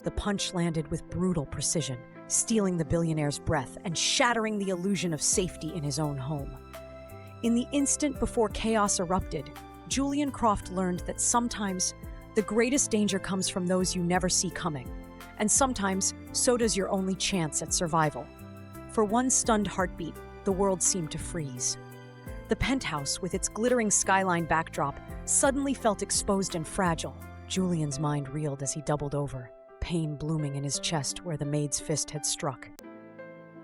The punch landed with brutal precision, stealing the billionaire's breath and shattering the illusion of safety in his own home. In the instant before chaos erupted, Julian Croft learned that sometimes the greatest danger comes from those you never see coming, and sometimes so does your only chance at survival. For one stunned heartbeat, the world seemed to freeze. The penthouse, with its glittering skyline backdrop, suddenly felt exposed and fragile. Julian's mind reeled as he doubled over, pain blooming in his chest where the maid's fist had struck.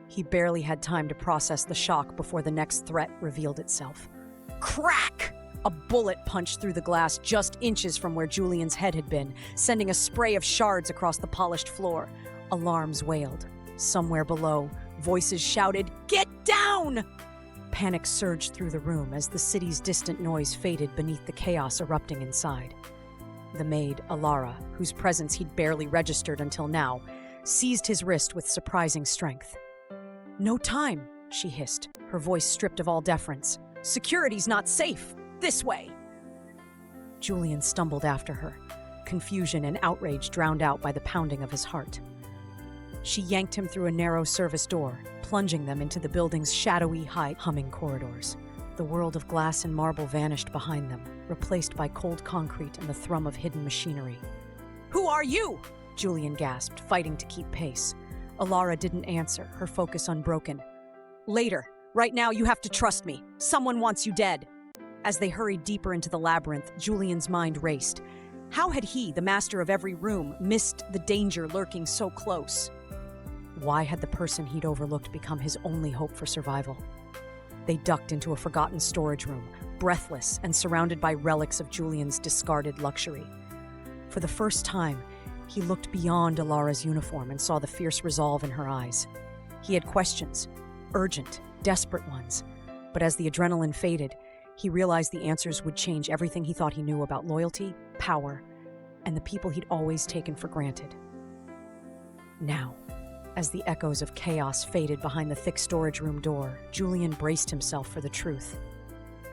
He barely had time to process the shock before the next threat revealed itself. Crack! A bullet punched through the glass just inches from where Julian's head had been, sending a spray of shards across the polished floor. Alarms wailed. Somewhere below, voices shouted, "Get down!" Panic surged through the room as the city's distant noise faded beneath the chaos erupting inside. The maid, Alara, whose presence he'd barely registered until now, seized his wrist with surprising strength. "No time," she hissed, her voice stripped of all deference. "Security's not safe. This way!" Julian stumbled after her, confusion and outrage drowned out by the pounding of his heart. She yanked him through a narrow service door, plunging them into the building's shadowy, high-humming corridors. The world of glass and marble vanished behind them, replaced by cold concrete and the thrum of hidden machinery. "Who are you?" Julian gasped, fighting to keep pace. Alara didn't answer, her focus unbroken. "Later. Right now you have to trust me. Someone wants you dead." As they hurried deeper into the labyrinth, Julian's mind raced. How had he, the master of every room, missed the danger lurking so close? Why had the person he'd overlooked become his only hope for survival? They ducked into a forgotten storage room, breathless and surrounded by relics of Julian's discarded luxury. For the first time, he looked beyond Alara's uniform and saw the fierce resolve in her eyes. He had questions, urgent, desperate ones, but as the adrenaline faded, he realized the answers would change everything he thought he knew about loyalty, power, and the people he'd always taken for granted. Now, as the echoes of chaos faded behind the thick storage room door, Julian braced himself for the truth.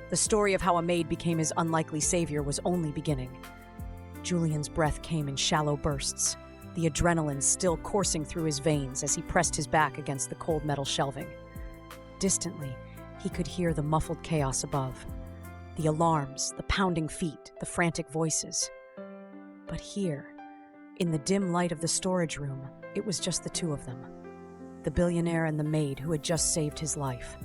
The story of how a maid became his unlikely savior was only beginning. Julian's breath came in shallow bursts, the adrenaline still coursing through his veins as he pressed his back against the cold metal shelving. Distantly, he could hear the muffled chaos above. The alarms, the pounding feet, the frantic voices. But here, in the dim light of the storage room, it was just the two of them. The billionaire and the maid who had just saved his life.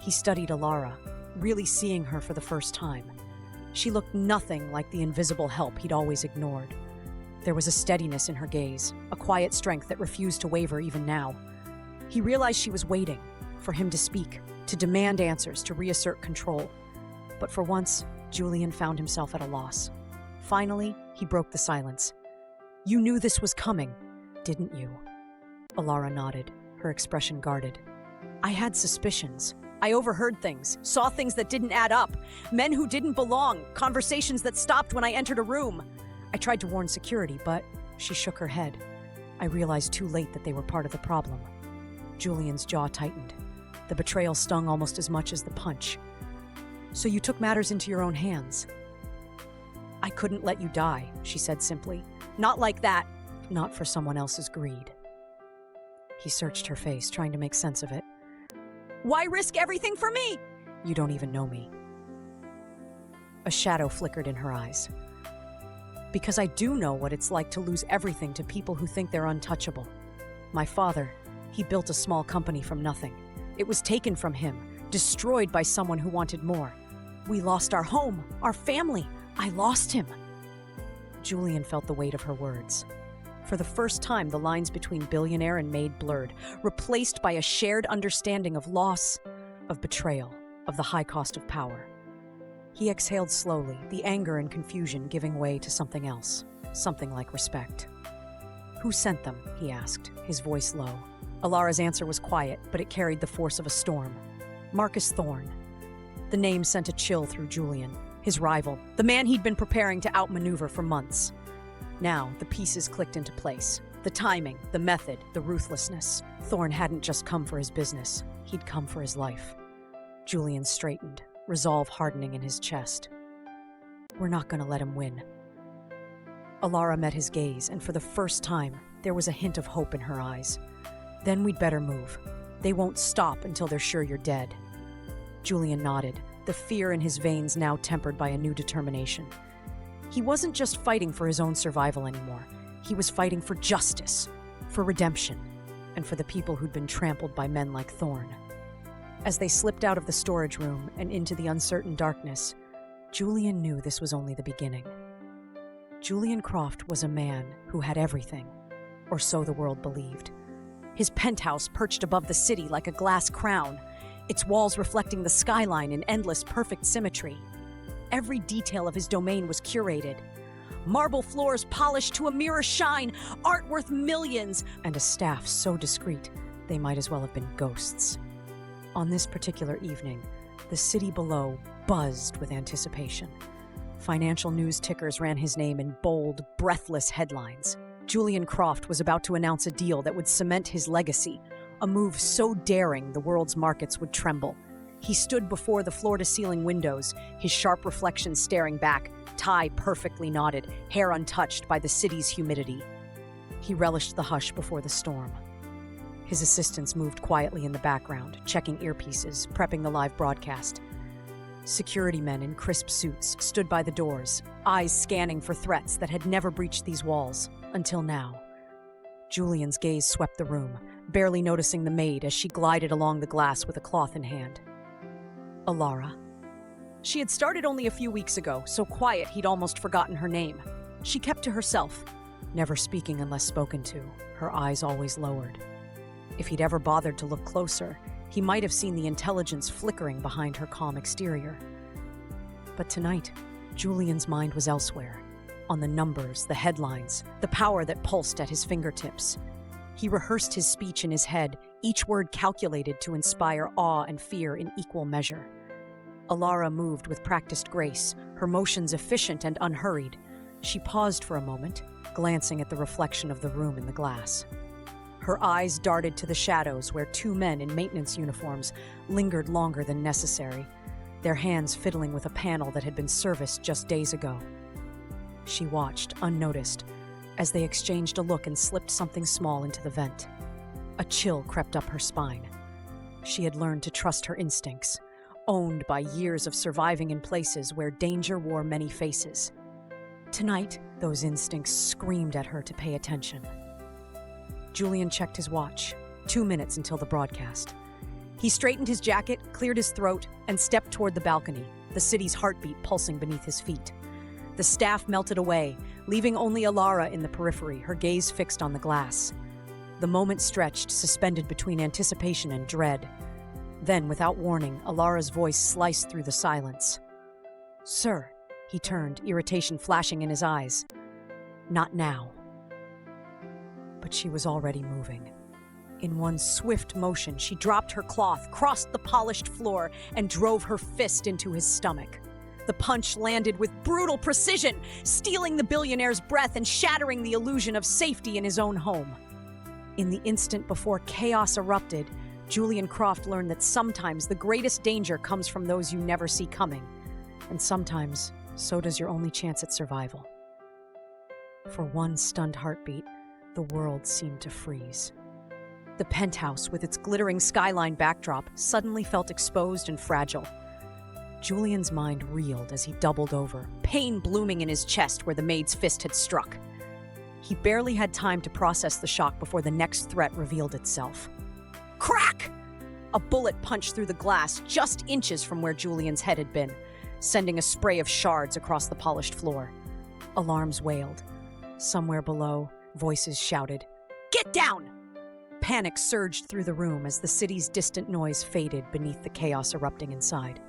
He studied Alara, really seeing her for the first time. She looked nothing like the invisible help he'd always ignored. There was a steadiness in her gaze, a quiet strength that refused to waver even now. He realized she was waiting for him to speak, to demand answers, to reassert control. But for once, Julian found himself at a loss. Finally, he broke the silence. "You knew this was coming, didn't you?" Alara nodded, her expression guarded. "I had suspicions. I overheard things, saw things that didn't add up, men who didn't belong, conversations that stopped when I entered a room. I tried to warn security, but..." She shook her head. "I realized too late that they were part of the problem." Julian's jaw tightened. The betrayal stung almost as much as the punch. "So you took matters into your own hands." "I couldn't let you die," she said simply. "Not like that. Not for someone else's greed." He searched her face, trying to make sense of it. "Why risk everything for me?" "You don't even know me." A shadow flickered in her eyes. "Because I do know what it's like to lose everything to people who think they're untouchable. My father, he built a small company from nothing. It was taken from him, destroyed by someone who wanted more. We lost our home, our family. I lost him." Julian felt the weight of her words. For the first time, the lines between billionaire and maid blurred, replaced by a shared understanding of loss, of betrayal, of the high cost of power. He exhaled slowly, the anger and confusion giving way to something else, something like respect. "Who sent them?" he asked, his voice low. Alara's answer was quiet, but it carried the force of a storm. "Marcus Thorne." The name sent a chill through Julian, his rival, the man he'd been preparing to outmaneuver for months. Now, the pieces clicked into place. The timing, the method, the ruthlessness. Thorne hadn't just come for his business. He'd come for his life. Julian straightened, resolve hardening in his chest. "We're not going to let him win." Alara met his gaze, and for the first time, there was a hint of hope in her eyes. Then we'd better move. They won't stop until they're sure you're dead. Julian nodded, the fear in his veins now tempered by a new determination. He wasn't just fighting for his own survival anymore. He was fighting for justice, for redemption, and for the people who'd been trampled by men like Thorn. As they slipped out of the storage room and into the uncertain darkness, Julian knew this was only the beginning. Julian Croft was a man who had everything, or so the world believed. His penthouse perched above the city like a glass crown, its walls reflecting the skyline in endless perfect symmetry. Every detail of his domain was curated. Marble floors polished to a mirror shine, art worth millions, and a staff so discreet they might as well have been ghosts. On this particular evening, the city below buzzed with anticipation. Financial news tickers ran his name in bold, breathless headlines. Julian Croft was about to announce a deal that would cement his legacy, a move so daring the world's markets would tremble. He stood before the floor-to-ceiling windows, his sharp reflection staring back, tie perfectly knotted, hair untouched by the city's humidity. He relished the hush before the storm. His assistants moved quietly in the background, checking earpieces, prepping the live broadcast. Security men in crisp suits stood by the doors, eyes scanning for threats that had never breached these walls, until now. Julian's gaze swept the room, barely noticing the maid as she glided along the glass with a cloth in hand. Alara. She had started only a few weeks ago, so quiet he'd almost forgotten her name. She kept to herself, never speaking unless spoken to, her eyes always lowered. If he'd ever bothered to look closer, he might have seen the intelligence flickering behind her calm exterior. But tonight, Julian's mind was elsewhere, on the numbers, the headlines, the power that pulsed at his fingertips. He rehearsed his speech in his head, each word calculated to inspire awe and fear in equal measure. Alara moved with practiced grace, her motions efficient and unhurried. She paused for a moment, glancing at the reflection of the room in the glass. Her eyes darted to the shadows where two men in maintenance uniforms lingered longer than necessary, their hands fiddling with a panel that had been serviced just days ago. She watched, unnoticed, as they exchanged a look and slipped something small into the vent. A chill crept up her spine. She had learned to trust her instincts, owned by years of surviving in places where danger wore many faces. Tonight, those instincts screamed at her to pay attention. Julian checked his watch. 2 minutes until the broadcast. He straightened his jacket, cleared his throat, and stepped toward the balcony, the city's heartbeat pulsing beneath his feet. The staff melted away, leaving only Alara in the periphery, her gaze fixed on the glass. The moment stretched, suspended between anticipation and dread. Then, without warning, Alara's voice sliced through the silence. "Sir," he turned, irritation flashing in his eyes. "Not now." But she was already moving. In one swift motion, she dropped her cloth, crossed the polished floor, and drove her fist into his stomach. The punch landed with brutal precision, stealing the billionaire's breath and shattering the illusion of safety in his own home. In the instant before chaos erupted, Julian Croft learned that sometimes the greatest danger comes from those you never see coming, and sometimes so does your only chance at survival. For one stunned heartbeat, the world seemed to freeze. The penthouse, with its glittering skyline backdrop, suddenly felt exposed and fragile. Julian's mind reeled as he doubled over, pain blooming in his chest where the maid's fist had struck. He barely had time to process the shock before the next threat revealed itself. Crack! A bullet punched through the glass just inches from where Julian's head had been, sending a spray of shards across the polished floor. Alarms wailed. Somewhere below, voices shouted, "Get down!" Panic surged through the room as the city's distant noise faded beneath the chaos erupting inside.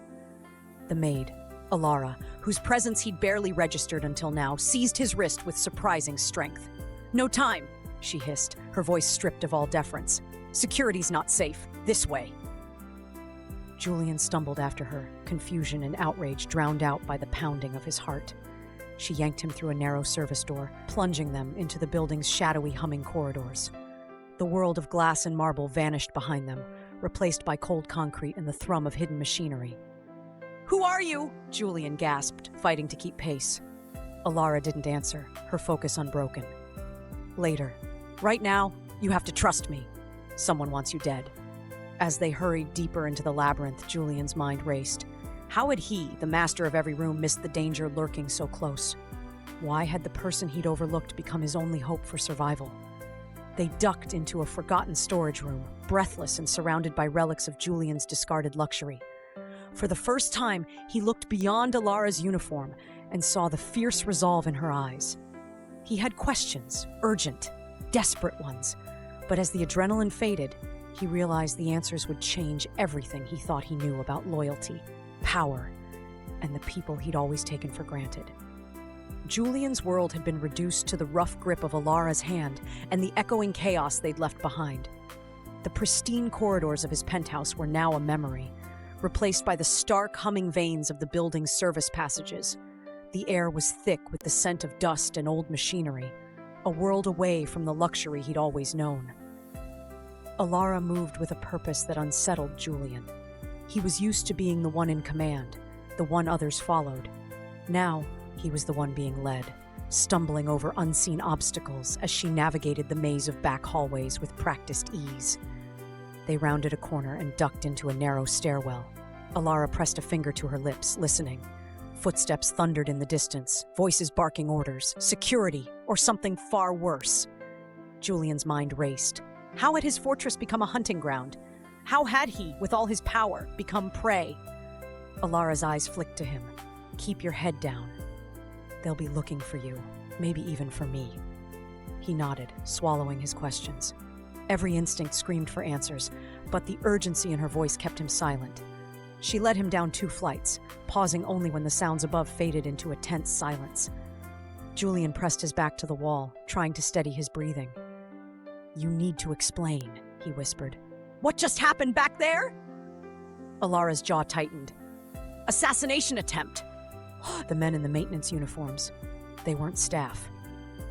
The maid, Alara, whose presence he'd barely registered until now, seized his wrist with surprising strength. "No time," she hissed, her voice stripped of all deference. "Security's not safe. This way." Julian stumbled after her, confusion and outrage drowned out by the pounding of his heart. She yanked him through a narrow service door, plunging them into the building's shadowy, humming corridors. The world of glass and marble vanished behind them, replaced by cold concrete and the thrum of hidden machinery. "Who are you?" Julian gasped, fighting to keep pace. Alara didn't answer, her focus unbroken. Later. Right now, you have to trust me. Someone wants you dead. As they hurried deeper into the labyrinth, Julian's mind raced. How had he, the master of every room, missed the danger lurking so close? Why had the person he'd overlooked become his only hope for survival? They ducked into a forgotten storage room, breathless and surrounded by relics of Julian's discarded luxury. For the first time, he looked beyond Alara's uniform and saw the fierce resolve in her eyes. He had questions, urgent, desperate ones, but as the adrenaline faded, he realized the answers would change everything he thought he knew about loyalty, power, and the people he'd always taken for granted. Julian's world had been reduced to the rough grip of Alara's hand and the echoing chaos they'd left behind. The pristine corridors of his penthouse were now a memory, replaced by the stark humming veins of the building's service passages. The air was thick with the scent of dust and old machinery, a world away from the luxury he'd always known. Alara moved with a purpose that unsettled Julian. He was used to being the one in command, the one others followed. Now, he was the one being led, stumbling over unseen obstacles as she navigated the maze of back hallways with practiced ease. They rounded a corner and ducked into a narrow stairwell. Alara pressed a finger to her lips, listening. Footsteps thundered in the distance, voices barking orders, security, or something far worse. Julian's mind raced. How had his fortress become a hunting ground? How had he, with all his power, become prey? Alara's eyes flicked to him. Keep your head down. They'll be looking for you, maybe even for me. He nodded, swallowing his questions. Every instinct screamed for answers, but the urgency in her voice kept him silent. She led him down 2 flights, pausing only when the sounds above faded into a tense silence. Julian pressed his back to the wall, trying to steady his breathing. You need to explain, he whispered. What just happened back there? Alara's jaw tightened. Assassination attempt. The men in the maintenance uniforms. They weren't staff.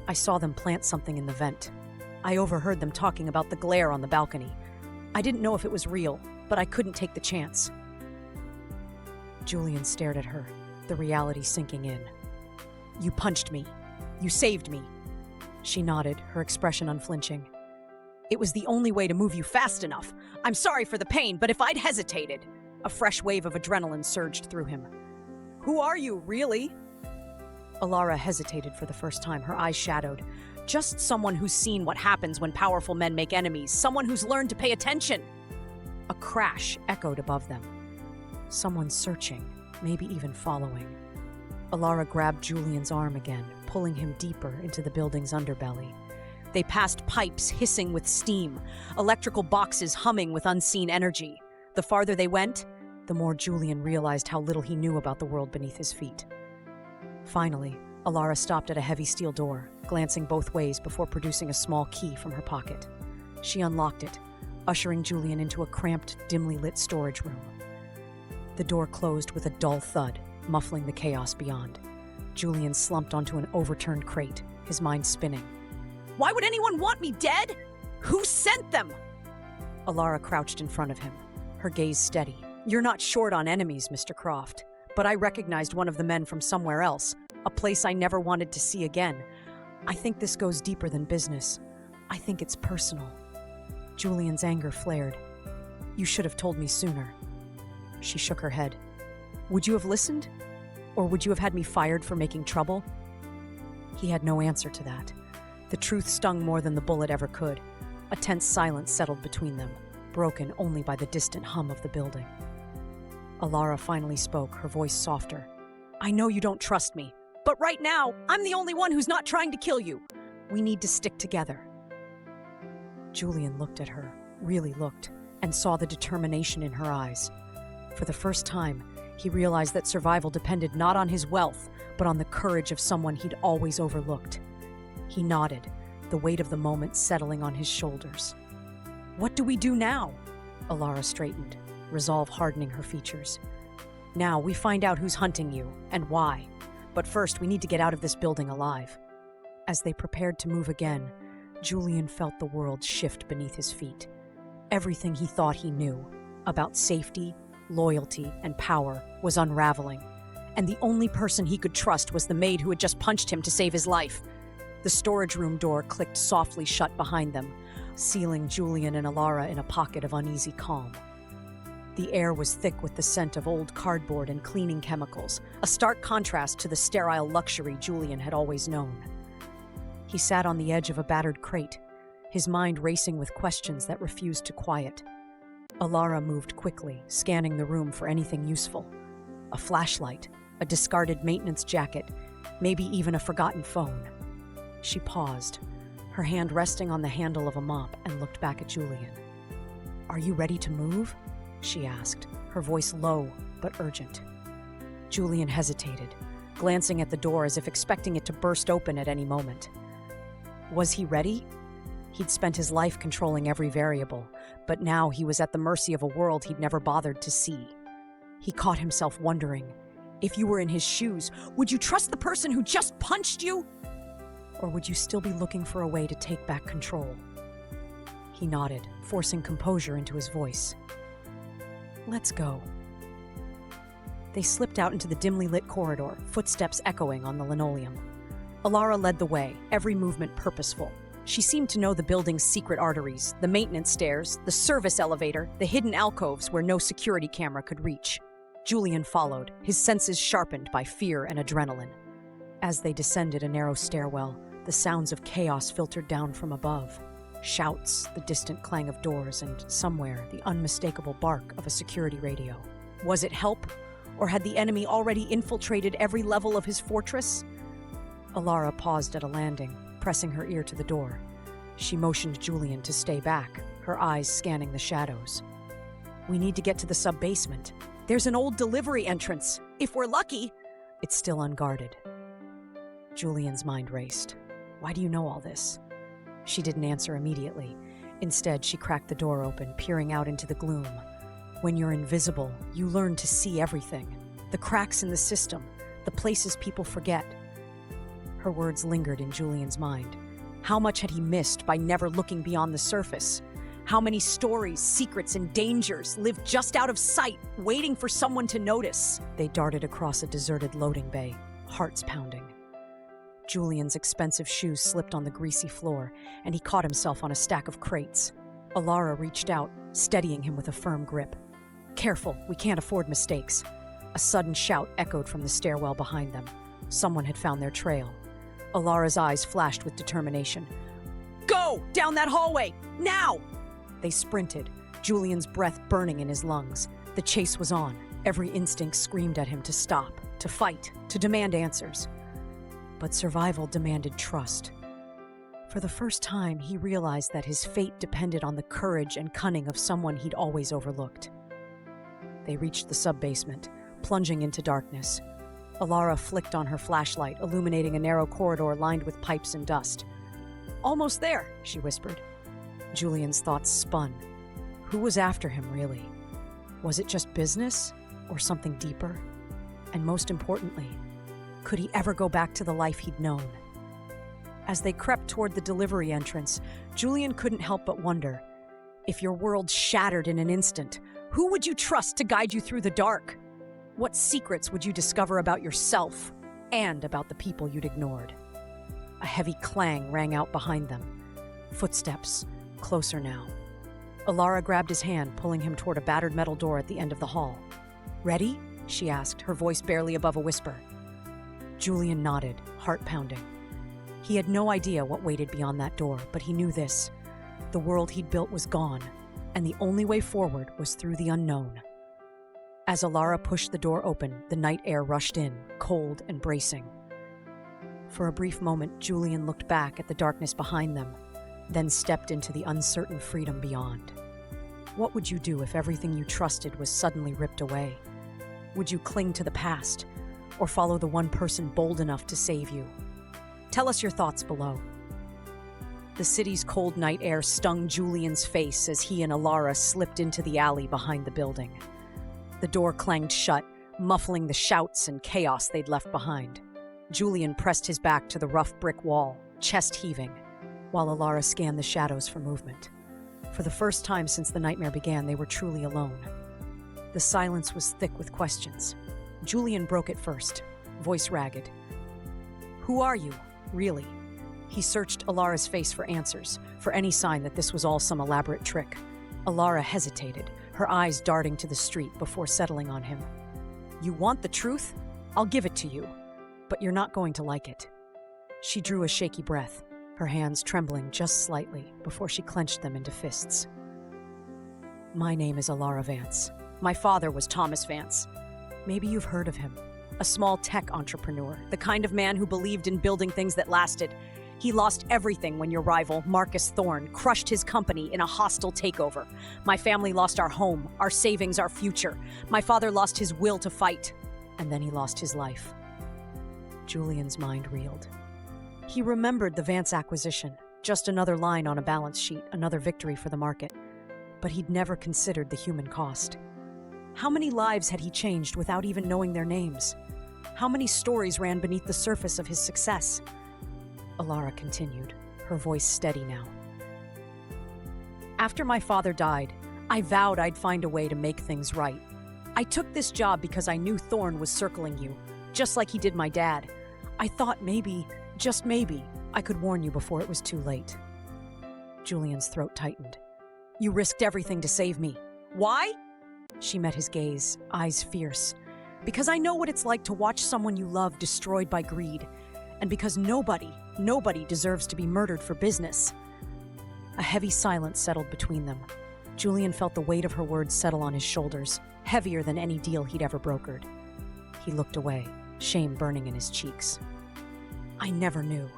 I saw them plant something in the vent. I overheard them talking about the glare on the balcony. I didn't know if it was real, but I couldn't take the chance. Julian stared at her, the reality sinking in. You punched me. You saved me. She nodded, her expression unflinching. It was the only way to move you fast enough. I'm sorry for the pain, but if I'd hesitated... A fresh wave of adrenaline surged through him. Who are you, really? Alara hesitated for the first time, her eyes shadowed. Just someone who's seen what happens when powerful men make enemies, someone who's learned to pay attention. A crash echoed above them. Someone searching, maybe even following. Alara grabbed Julian's arm again, pulling him deeper into the building's underbelly. They passed pipes hissing with steam, electrical boxes humming with unseen energy. The farther they went, the more Julian realized how little he knew about the world beneath his feet. Finally, Alara stopped at a heavy steel door, glancing both ways before producing a small key from her pocket. She unlocked it, ushering Julian into a cramped, dimly lit storage room. The door closed with a dull thud, muffling the chaos beyond. Julian slumped onto an overturned crate, his mind spinning. Why would anyone want me dead? Who sent them? Alara crouched in front of him, her gaze steady. You're not short on enemies, Mr. Croft, but I recognized one of the men from somewhere else, a place I never wanted to see again. I think this goes deeper than business. I think it's personal. Julian's anger flared. You should have told me sooner. She shook her head. Would you have listened? Or would you have had me fired for making trouble? He had no answer to that. The truth stung more than the bullet ever could. A tense silence settled between them, broken only by the distant hum of the building. Alara finally spoke, her voice softer. I know you don't trust me, but right now, I'm the only one who's not trying to kill you. We need to stick together. Julian looked at her, really looked, and saw the determination in her eyes. For the first time, he realized that survival depended not on his wealth, but on the courage of someone he'd always overlooked. He nodded, the weight of the moment settling on his shoulders. What do we do now? Alara straightened, resolve hardening her features. Now we find out who's hunting you, and why. But first, we need to get out of this building alive. As they prepared to move again, Julian felt the world shift beneath his feet. Everything he thought he knew about safety, loyalty, and power was unraveling, and the only person he could trust was the maid who had just punched him to save his life. The storage room door clicked softly shut behind them, sealing Julian and Alara in a pocket of uneasy calm. The air was thick with the scent of old cardboard and cleaning chemicals, a stark contrast to the sterile luxury Julian had always known. He sat on the edge of a battered crate, his mind racing with questions that refused to quiet. Alara moved quickly, scanning the room for anything useful. A flashlight, a discarded maintenance jacket, maybe even a forgotten phone. She paused, her hand resting on the handle of a mop, and looked back at Julian. "Are you ready to move?" she asked, her voice low but urgent. Julian hesitated, glancing at the door as if expecting it to burst open at any moment. Was he ready? He'd spent his life controlling every variable, but now he was at the mercy of a world he'd never bothered to see. He caught himself wondering, if you were in his shoes, would you trust the person who just punched you? Or would you still be looking for a way to take back control? He nodded, forcing composure into his voice. "Let's go." They slipped out into the dimly lit corridor, footsteps echoing on the linoleum. Alara led the way, every movement purposeful. She seemed to know the building's secret arteries, the maintenance stairs, the service elevator, the hidden alcoves where no security camera could reach. Julian followed, his senses sharpened by fear and adrenaline. As they descended a narrow stairwell, the sounds of chaos filtered down from above. Shouts, the distant clang of doors, and somewhere the unmistakable bark of a security radio. Was it help? Or had the enemy already infiltrated every level of his fortress? Alara paused at a landing, pressing her ear to the door. She motioned Julian to stay back, her eyes scanning the shadows. "We need to get to the sub-basement. There's an old delivery entrance. If we're lucky..." It's still unguarded. Julian's mind raced. "Why do you know all this?" She didn't answer immediately. Instead, she cracked the door open, peering out into the gloom. When you're invisible, you learn to see everything. The cracks in the system, the places people forget. Her words lingered in Julian's mind. How much had he missed by never looking beyond the surface? How many stories, secrets, and dangers lived just out of sight, waiting for someone to notice? They darted across a deserted loading bay, hearts pounding. Julian's expensive shoes slipped on the greasy floor, and he caught himself on a stack of crates. Alara reached out, steadying him with a firm grip. "Careful, we can't afford mistakes." A sudden shout echoed from the stairwell behind them. Someone had found their trail. Alara's eyes flashed with determination. "Go! Down that hallway! Now!" They sprinted, Julian's breath burning in his lungs. The chase was on. Every instinct screamed at him to stop, to fight, to demand answers. But survival demanded trust. For the first time, he realized that his fate depended on the courage and cunning of someone he'd always overlooked. They reached the sub-basement, plunging into darkness. Alara flicked on her flashlight, illuminating a narrow corridor lined with pipes and dust. "Almost there," she whispered. Julian's thoughts spun. Who was after him, really? Was it just business, or something deeper? And most importantly, could he ever go back to the life he'd known? As they crept toward the delivery entrance, Julian couldn't help but wonder, if your world shattered in an instant, who would you trust to guide you through the dark? What secrets would you discover about yourself and about the people you'd ignored? A heavy clang rang out behind them. Footsteps, closer now. Alara grabbed his hand, pulling him toward a battered metal door at the end of the hall. "Ready?" she asked, her voice barely above a whisper. Julian nodded, heart pounding. He had no idea what waited beyond that door, but he knew this. The world he'd built was gone, and the only way forward was through the unknown. As Alara pushed the door open, the night air rushed in, cold and bracing. For a brief moment, Julian looked back at the darkness behind them, then stepped into the uncertain freedom beyond. What would you do if everything you trusted was suddenly ripped away? Would you cling to the past, or follow the one person bold enough to save you? Tell us your thoughts below. The city's cold night air stung Julian's face as he and Alara slipped into the alley behind the building. The door clanged shut, muffling the shouts and chaos they'd left behind. Julian pressed his back to the rough brick wall, chest heaving, while Alara scanned the shadows for movement. For the first time since the nightmare began, they were truly alone. The silence was thick with questions. Julian broke it first, voice ragged. Who are you, really? He searched Alara's face for answers, for any sign that this was all some elaborate trick. Alara hesitated, her eyes darting to the street before settling on him. You want the truth? I'll give it to you, but you're not going to like it. She drew a shaky breath, her hands trembling just slightly before she clenched them into fists. My name is Alara Vance. My father was Thomas Vance. Maybe you've heard of him. A small tech entrepreneur, the kind of man who believed in building things that lasted. He lost everything when your rival, Marcus Thorne, crushed his company in a hostile takeover. My family lost our home, our savings, our future. My father lost his will to fight, and then he lost his life. Julian's mind reeled. He remembered the Vance acquisition, just another line on a balance sheet, another victory for the market. But he'd never considered the human cost. How many lives had he changed without even knowing their names? How many stories ran beneath the surface of his success? Alara continued, her voice steady now. After my father died, I vowed I'd find a way to make things right. I took this job because I knew Thorne was circling you, just like he did my dad. I thought maybe, just maybe, I could warn you before it was too late. Julian's throat tightened. You risked everything to save me. Why? She met his gaze, eyes fierce. Because I know what it's like to watch someone you love destroyed by greed. And because nobody deserves to be murdered for business. A heavy silence settled between them. Julian felt the weight of her words settle on his shoulders, heavier than any deal he'd ever brokered. He looked away, shame burning in his cheeks. I never knew.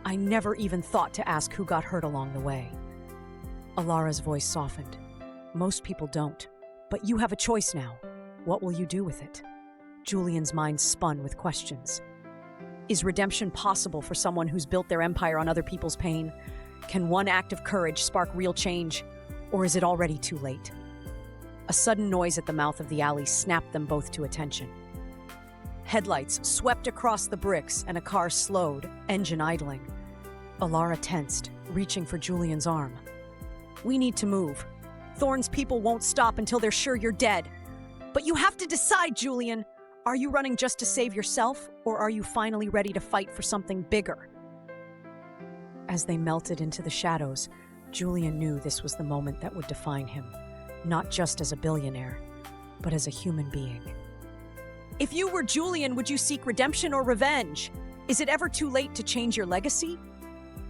I never even thought to ask who got hurt along the way. Alara's voice softened. Most people don't, but you have a choice now. What will you do with it? Julian's mind spun with questions. Is redemption possible for someone who's built their empire on other people's pain? Can one act of courage spark real change? Or is it already too late? A sudden noise at the mouth of the alley snapped them both to attention. Headlights swept across the bricks and a car slowed, engine idling. Alara tensed, reaching for Julian's arm. We need to move. Thorne's people won't stop until they're sure you're dead. But you have to decide, Julian. Are you running just to save yourself, or are you finally ready to fight for something bigger? As they melted into the shadows, Julian knew this was the moment that would define him, not just as a billionaire, but as a human being. If you were Julian, would you seek redemption or revenge? Is it ever too late to change your legacy?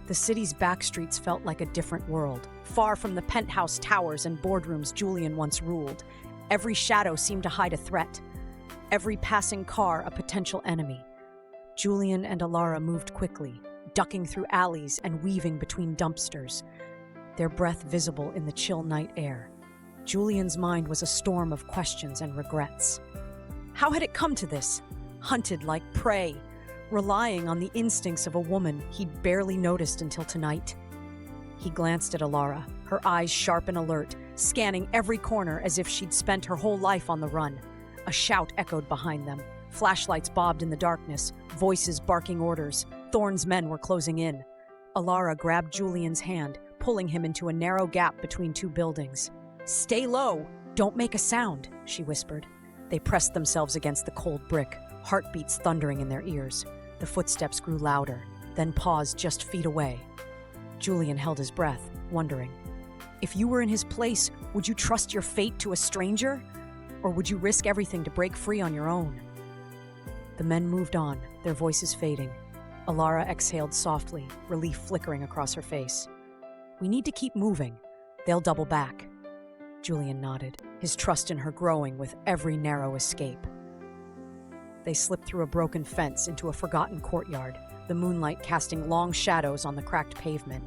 The city's back streets felt like a different world, far from the penthouse towers and boardrooms Julian once ruled. Every shadow seemed to hide a threat. Every passing car a potential enemy. Julian and Alara moved quickly, ducking through alleys and weaving between dumpsters, their breath visible in the chill night air. Julian's mind was a storm of questions and regrets. How had it come to this? Hunted like prey, relying on the instincts of a woman he'd barely noticed until tonight. He glanced at Alara, her eyes sharp and alert, scanning every corner as if she'd spent her whole life on the run. A shout echoed behind them. Flashlights bobbed in the darkness, voices barking orders. Thorne's men were closing in. Alara grabbed Julian's hand, pulling him into a narrow gap between two buildings. Stay low. Don't make a sound, she whispered. They pressed themselves against the cold brick, heartbeats thundering in their ears. The footsteps grew louder, then paused just feet away. Julian held his breath, wondering. If you were in his place, would you trust your fate to a stranger? Or would you risk everything to break free on your own? The men moved on, their voices fading. Alara exhaled softly, relief flickering across her face. We need to keep moving. They'll double back. Julian nodded, his trust in her growing with every narrow escape. They slipped through a broken fence into a forgotten courtyard, the moonlight casting long shadows on the cracked pavement.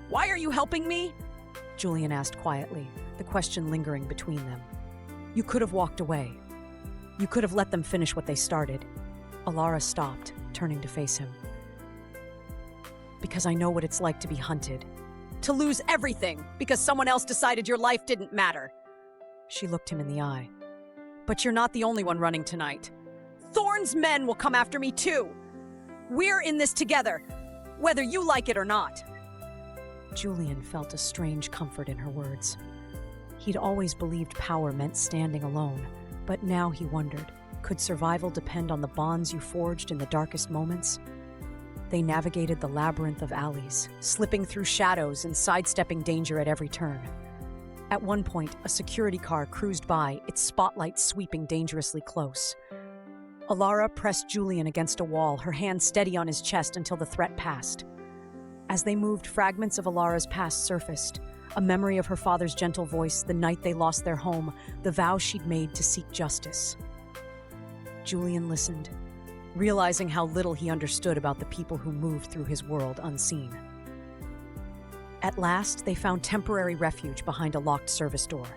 Why are you helping me? Julian asked quietly, the question lingering between them. You could have walked away. You could have let them finish what they started. Alara stopped, turning to face him. Because I know what it's like to be hunted. To lose everything because someone else decided your life didn't matter. She looked him in the eye. But you're not the only one running tonight. Thorne's men will come after me too. We're in this together, whether you like it or not. Julian felt a strange comfort in her words. He'd always believed power meant standing alone, but now he wondered, Could survival depend on the bonds you forged in the darkest moments? They navigated the labyrinth of alleys, slipping through shadows and sidestepping danger at every turn. At one point, a security car cruised by, its spotlight sweeping dangerously close. Alara pressed Julian against a wall, her hand steady on his chest until the threat passed. As they moved, fragments of Alara's past surfaced. A memory of her father's gentle voice, the night they lost their home, the vow she'd made to seek justice. Julian listened, realizing how little he understood about the people who moved through his world unseen. At last, they found temporary refuge behind a locked service door.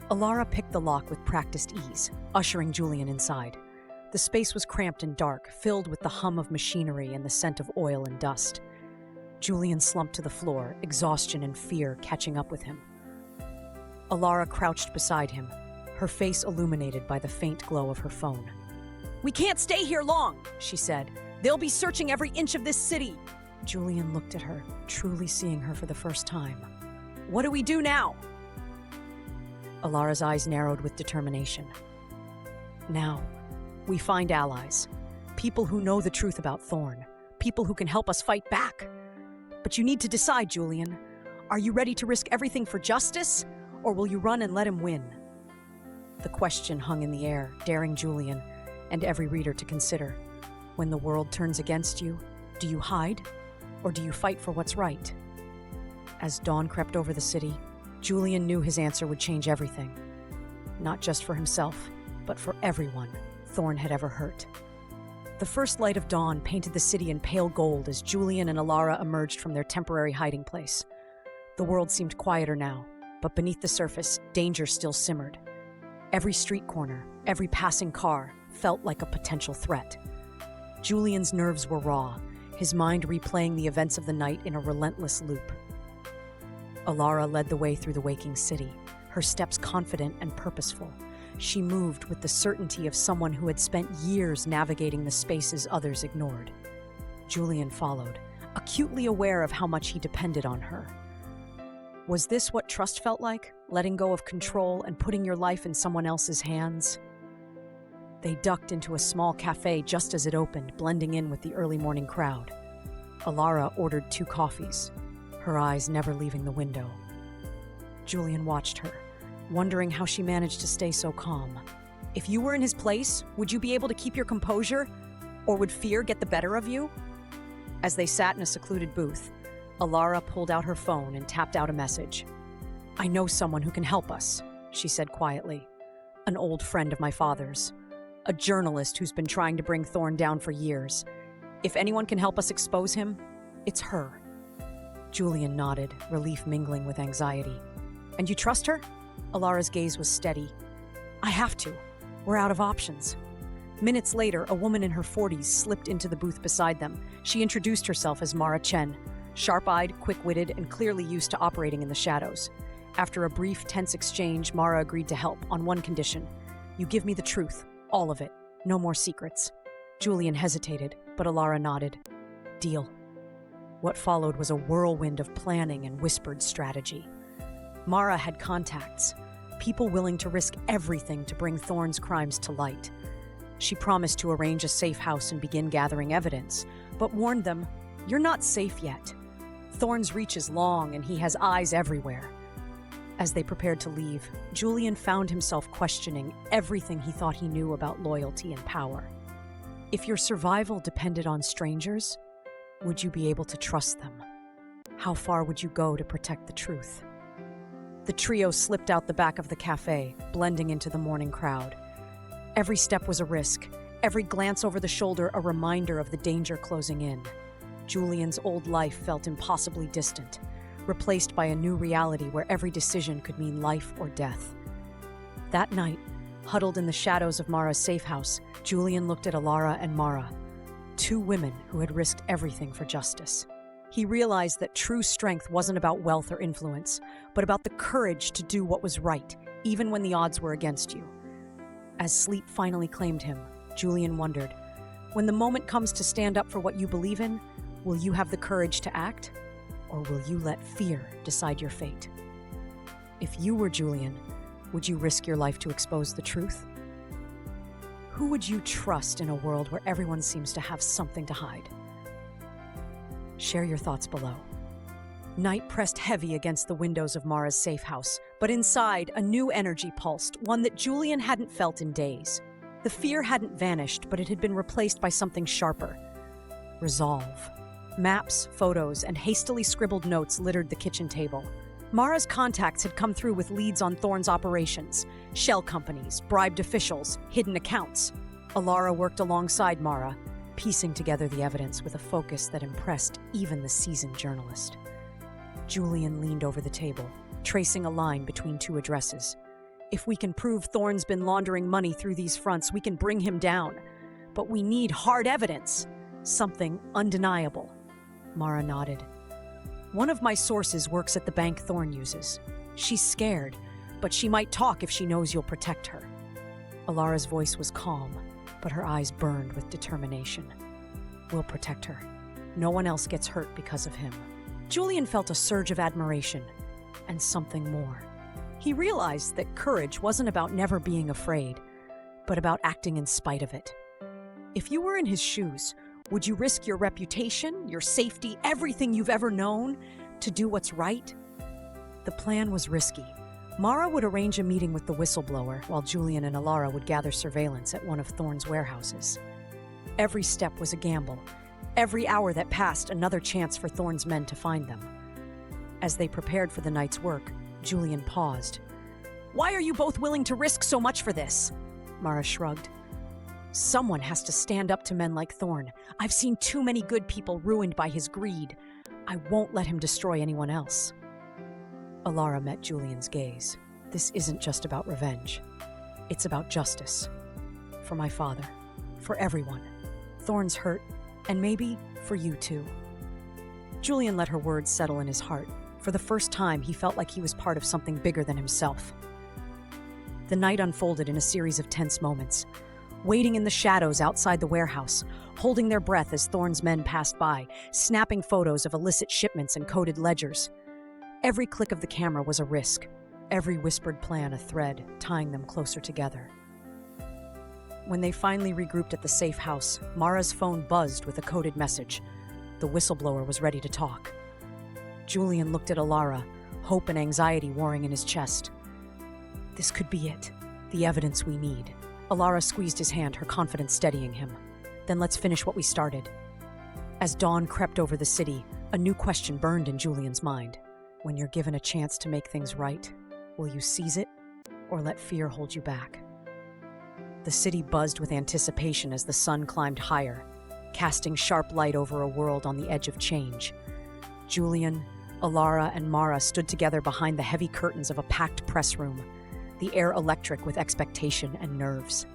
Alara picked the lock with practiced ease, ushering Julian inside. The space was cramped and dark, filled with the hum of machinery and the scent of oil and dust. Julian slumped to the floor, exhaustion and fear catching up with him. Alara crouched beside him, her face illuminated by the faint glow of her phone. "We can't stay here long," she said. "They'll be searching every inch of this city." Julian looked at her, truly seeing her for the first time. "What do we do now?" Alara's eyes narrowed with determination. "Now, we find allies, people who know the truth about Thorn, people who can help us fight back. But you need to decide, Julian. Are you ready to risk everything for justice, or will you run and let him win?" The question hung in the air, daring Julian and every reader to consider. When the world turns against you, do you hide, or do you fight for what's right? As dawn crept over the city, Julian knew his answer would change everything. Not just for himself, but for everyone Thorn had ever hurt. The first light of dawn painted the city in pale gold as Julian and Alara emerged from their temporary hiding place. The world seemed quieter now, but beneath the surface, danger still simmered. Every street corner, every passing car felt like a potential threat. Julian's nerves were raw, his mind replaying the events of the night in a relentless loop. Alara led the way through the waking city, her steps confident and purposeful. She moved with the certainty of someone who had spent years navigating the spaces others ignored. Julian followed, acutely aware of how much he depended on her. Was this what trust felt like? Letting go of control and putting your life in someone else's hands? They ducked into a small cafe just as it opened, blending in with the early morning crowd. Alara ordered 2 coffees, her eyes never leaving the window. Julian watched her, wondering how she managed to stay so calm. If you were in his place, would you be able to keep your composure? Or would fear get the better of you? As they sat in a secluded booth, Alara pulled out her phone and tapped out a message. "I know someone who can help us," she said quietly. "An old friend of my father's. A journalist who's been trying to bring Thorn down for years. If anyone can help us expose him, it's her." Julian nodded, relief mingling with anxiety. "And you trust her?" Alara's gaze was steady. "I have to. We're out of options." Minutes later, a woman in her 40s slipped into the booth beside them. She introduced herself as Mara Chen, sharp-eyed, quick-witted, and clearly used to operating in the shadows. After a brief, tense exchange, Mara agreed to help on one condition. "You give me the truth, all of it, no more secrets." Julian hesitated, but Alara nodded. "Deal." What followed was a whirlwind of planning and whispered strategy. Mara had contacts, people willing to risk everything to bring Thorn's crimes to light. She promised to arrange a safe house and begin gathering evidence, but warned them, "You're not safe yet. Thorn's reach is long and he has eyes everywhere." As they prepared to leave, Julian found himself questioning everything he thought he knew about loyalty and power. If your survival depended on strangers, would you be able to trust them? How far would you go to protect the truth? The trio slipped out the back of the cafe, blending into the morning crowd. Every step was a risk, every glance over the shoulder a reminder of the danger closing in. Julian's old life felt impossibly distant, replaced by a new reality where every decision could mean life or death. That night, huddled in the shadows of Mara's safe house, Julian looked at Alara and Mara, 2 women who had risked everything for justice. He realized that true strength wasn't about wealth or influence, but about the courage to do what was right, even when the odds were against you. As sleep finally claimed him, Julian wondered, when the moment comes to stand up for what you believe in, will you have the courage to act, or will you let fear decide your fate? If you were Julian, would you risk your life to expose the truth? Who would you trust in a world where everyone seems to have something to hide? Share your thoughts below. Night pressed heavy against the windows of Mara's safe house, but inside, a new energy pulsed, one that Julian hadn't felt in days. The fear hadn't vanished, but it had been replaced by something sharper. Resolve. Maps, photos, and hastily scribbled notes littered the kitchen table. Mara's contacts had come through with leads on Thorne's operations, shell companies, bribed officials, hidden accounts. Alara worked alongside Mara, piecing together the evidence with a focus that impressed even the seasoned journalist. Julian leaned over the table, tracing a line between two addresses. If we can prove Thorne's been laundering money through these fronts, we can bring him down. But we need hard evidence, something undeniable. Mara nodded. One of my sources works at the bank Thorne uses. She's scared, but she might talk if she knows you'll protect her. Alara's voice was calm, but her eyes burned with determination. We'll protect her. No one else gets hurt because of him. Julian felt a surge of admiration, and something more. He realized that courage wasn't about never being afraid, but about acting in spite of it. If you were in his shoes, would you risk your reputation, your safety, everything you've ever known to do what's right? The plan was risky. Mara would arrange a meeting with the whistleblower, while Julian and Alara would gather surveillance at one of Thorne's warehouses. Every step was a gamble. Every hour that passed, another chance for Thorne's men to find them. As they prepared for the night's work, Julian paused. "Why are you both willing to risk so much for this?" Mara shrugged. "Someone has to stand up to men like Thorne. I've seen too many good people ruined by his greed. I won't let him destroy anyone else." Alara met Julian's gaze. "This isn't just about revenge. It's about justice. For my father. For everyone. Thorne's hurt, and maybe for you too." Julian let her words settle in his heart. For the first time, he felt like he was part of something bigger than himself. The night unfolded in a series of tense moments. Waiting in the shadows outside the warehouse, holding their breath as Thorne's men passed by, snapping photos of illicit shipments and coded ledgers. Every click of the camera was a risk, every whispered plan a thread tying them closer together. When they finally regrouped at the safe house, Mara's phone buzzed with a coded message. The whistleblower was ready to talk. Julian looked at Alara, hope and anxiety warring in his chest. This could be it, the evidence we need. Alara squeezed his hand, her confidence steadying him. "Then let's finish what we started." As dawn crept over the city, a new question burned in Julian's mind. When you're given a chance to make things right, will you seize it or let fear hold you back? The city buzzed with anticipation as the sun climbed higher, casting sharp light over a world on the edge of change. Julian, Alara, and Mara stood together behind the heavy curtains of a packed press room, the air electric with expectation and nerves.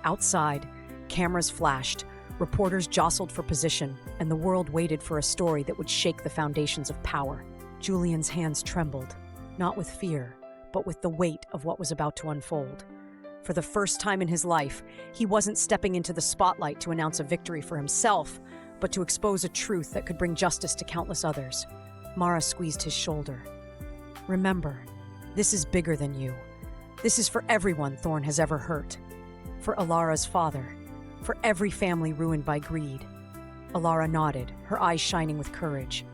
Outside, cameras flashed, reporters jostled for position, and the world waited for a story that would shake the foundations of power. Julian's hands trembled, not with fear, but with the weight of what was about to unfold. For the first time in his life, he wasn't stepping into the spotlight to announce a victory for himself, but to expose a truth that could bring justice to countless others. Mara squeezed his shoulder. "Remember, this is bigger than you. This is for everyone Thorne has ever hurt. For Alara's father. For every family ruined by greed." Alara nodded, her eyes shining with courage.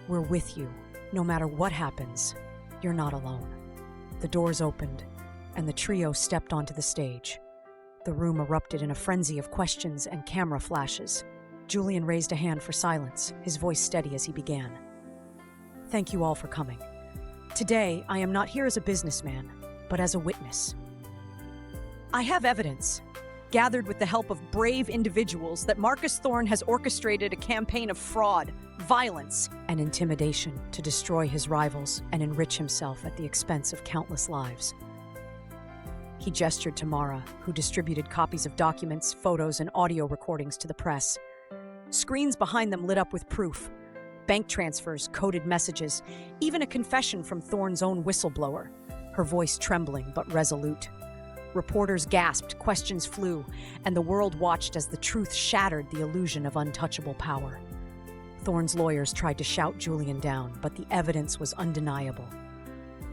"We're with you. No matter what happens, you're not alone." The doors opened, and the trio stepped onto the stage. The room erupted in a frenzy of questions and camera flashes. Julian raised a hand for silence, his voice steady as he began. "Thank you all for coming. Today, I am not here as a businessman, but as a witness. I have evidence, gathered with the help of brave individuals, that Marcus Thorne has orchestrated a campaign of fraud, violence, and intimidation to destroy his rivals and enrich himself at the expense of countless lives." He gestured to Mara, who distributed copies of documents, photos, and audio recordings to the press. Screens behind them lit up with proof. Bank transfers, coded messages, even a confession from Thorne's own whistleblower, her voice trembling but resolute. Reporters gasped, questions flew, and the world watched as the truth shattered the illusion of untouchable power. Thorne's lawyers tried to shout Julian down, but the evidence was undeniable.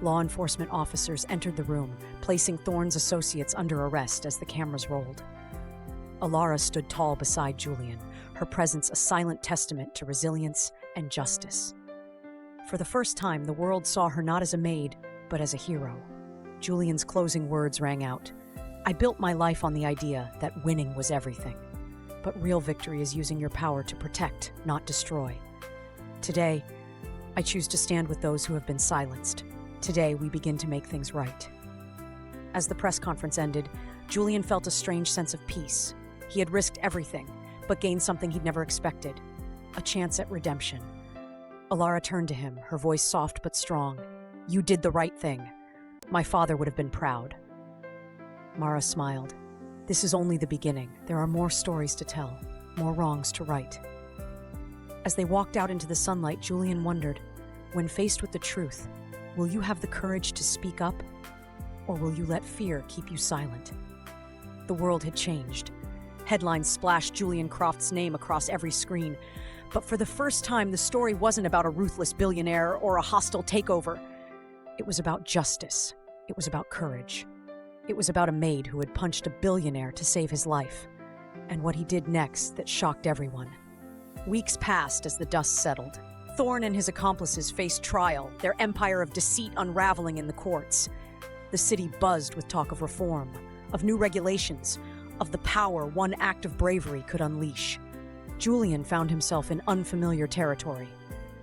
Law enforcement officers entered the room, placing Thorne's associates under arrest as the cameras rolled. Alara stood tall beside Julian, her presence a silent testament to resilience and justice. For the first time, the world saw her not as a maid, but as a hero. Julian's closing words rang out. I built my life on the idea that winning was everything. But real victory is using your power to protect, not destroy. Today, I choose to stand with those who have been silenced. Today, we begin to make things right. As the press conference ended, Julian felt a strange sense of peace. He had risked everything, but gained something he'd never expected. A chance at redemption. Alara turned to him, her voice soft but strong. You did the right thing. My father would have been proud. Mara smiled. This is only the beginning. There are more stories to tell, more wrongs to right. As they walked out into the sunlight, Julian wondered, when faced with the truth, will you have the courage to speak up, or will you let fear keep you silent? The world had changed. Headlines splashed Julian Croft's name across every screen, but for the first time, the story wasn't about a ruthless billionaire or a hostile takeover. It was about justice. It was about courage. It was about a maid who had punched a billionaire to save his life, and what he did next that shocked everyone. Weeks passed as the dust settled. Thorne and his accomplices faced trial, their empire of deceit unraveling in the courts. The city buzzed with talk of reform, of new regulations, of the power one act of bravery could unleash. Julian found himself in unfamiliar territory.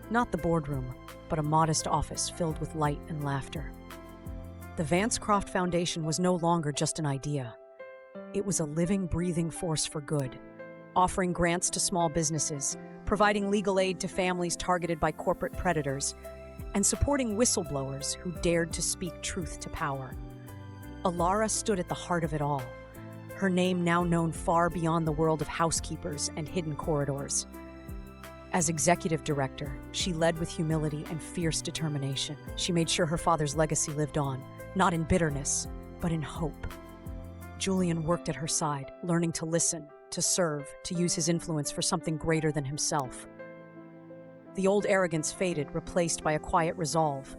Not the boardroom, but a modest office filled with light and laughter. The Vance Croft Foundation was no longer just an idea. It was a living, breathing force for good, offering grants to small businesses, providing legal aid to families targeted by corporate predators, and supporting whistleblowers who dared to speak truth to power. Alara stood at the heart of it all, her name now known far beyond the world of housekeepers and hidden corridors. As executive director, she led with humility and fierce determination. She made sure her father's legacy lived on, not in bitterness, but in hope. Julian worked at her side, learning to listen, to serve, to use his influence for something greater than himself. The old arrogance faded, replaced by a quiet resolve.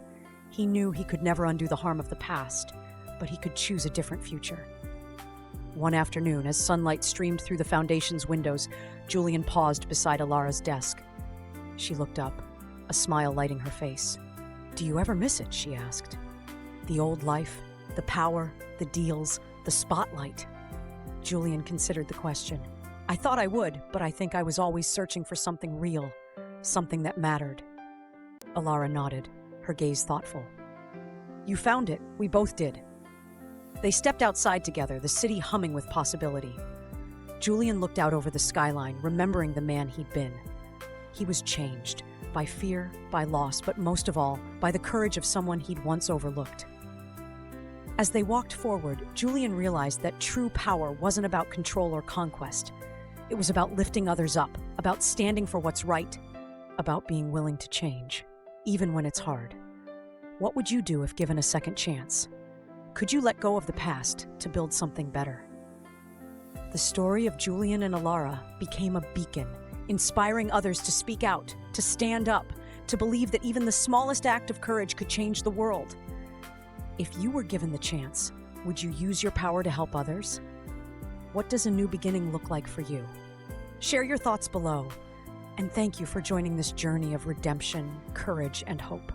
He knew he could never undo the harm of the past, but he could choose a different future. One afternoon, as sunlight streamed through the foundation's windows, Julian paused beside Alara's desk. She looked up, a smile lighting her face. "Do you ever miss it?" she asked. "The old life, the power, the deals, the spotlight." Julian considered the question. "I thought I would, but I think I was always searching for something real, something that mattered." Alara nodded, her gaze thoughtful. "You found it. We both did." They stepped outside together, the city humming with possibility. Julian looked out over the skyline, remembering the man he'd been. He was changed, by fear, by loss, but most of all, by the courage of someone he'd once overlooked. As they walked forward, Julian realized that true power wasn't about control or conquest. It was about lifting others up, about standing for what's right, about being willing to change, even when it's hard. What would you do if given a second chance? Could you let go of the past to build something better? The story of Julian and Alara became a beacon, inspiring others to speak out, to stand up, to believe that even the smallest act of courage could change the world. If you were given the chance, would you use your power to help others? What does a new beginning look like for you? Share your thoughts below, and thank you for joining this journey of redemption, courage, and hope.